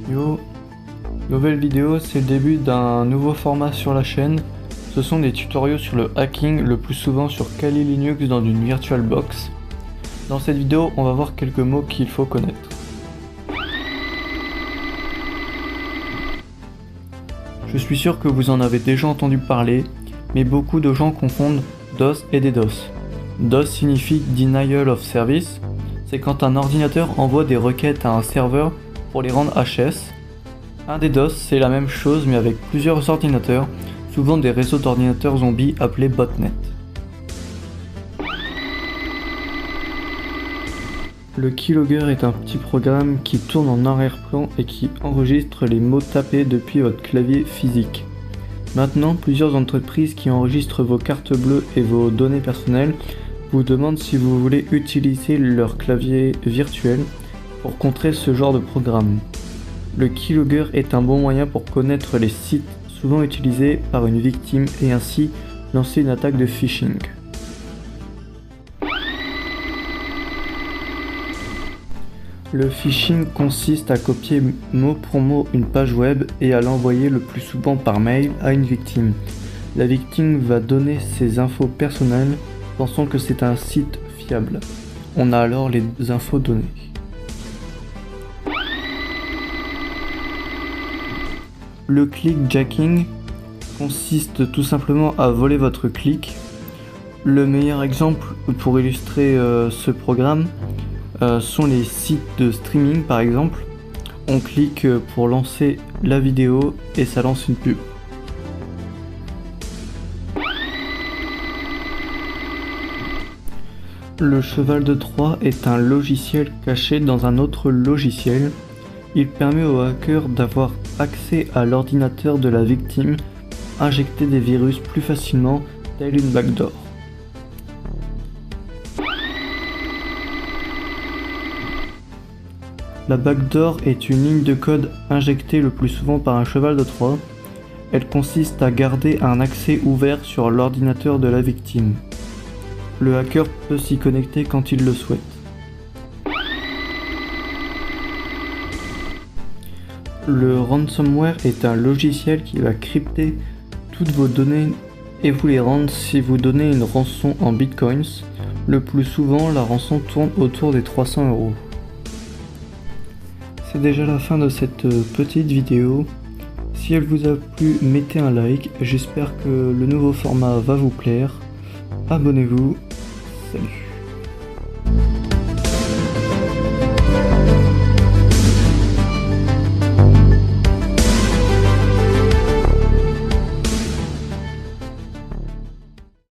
Yo, nouvelle vidéo, c'est le début d'un nouveau format sur la chaîne. Ce sont des tutoriaux sur le hacking, le plus souvent sur Kali Linux dans une VirtualBox. Dans cette vidéo, on va voir quelques mots qu'il faut connaître. Je suis sûr que vous en avez déjà entendu parler, mais beaucoup de gens confondent DOS et DDoS. DOS signifie Denial of Service, c'est quand un ordinateur envoie des requêtes à un serveur pour les rendre HS. Un DDoS, c'est la même chose mais avec plusieurs ordinateurs, souvent des réseaux d'ordinateurs zombies appelés botnets. Le keylogger est un petit programme qui tourne en arrière-plan et qui enregistre les mots tapés depuis votre clavier physique. Maintenant, plusieurs entreprises qui enregistrent vos cartes bleues et vos données personnelles vous demandent si vous voulez utiliser leur clavier virtuel pour contrer ce genre de programme. Le keylogger est un bon moyen pour connaître les sites souvent utilisés par une victime et ainsi lancer une attaque de phishing. Le phishing consiste à copier mot pour mot une page web et à l'envoyer le plus souvent par mail à une victime. La victime va donner ses infos personnelles, pensant que c'est un site fiable. On a alors les infos données. Le clickjacking consiste tout simplement à voler votre clic. Le meilleur exemple pour illustrer ce programme sont les sites de streaming par exemple. On clique pour lancer la vidéo et ça lance une pub. Le cheval de Troie est un logiciel caché dans un autre logiciel. Il permet aux hackers d'avoir accès à l'ordinateur de la victime, injecter des virus plus facilement, telle une backdoor. La backdoor est une ligne de code injectée le plus souvent par un cheval de Troie. Elle consiste à garder un accès ouvert sur l'ordinateur de la victime. Le hacker peut s'y connecter quand il le souhaite. Le ransomware est un logiciel qui va crypter toutes vos données et vous les rendre si vous donnez une rançon en bitcoins. Le plus souvent, la rançon tourne autour des 300 €. C'est déjà la fin de cette petite vidéo. Si elle vous a plu, mettez un like. J'espère que le nouveau format va vous plaire. Abonnez-vous. Salut.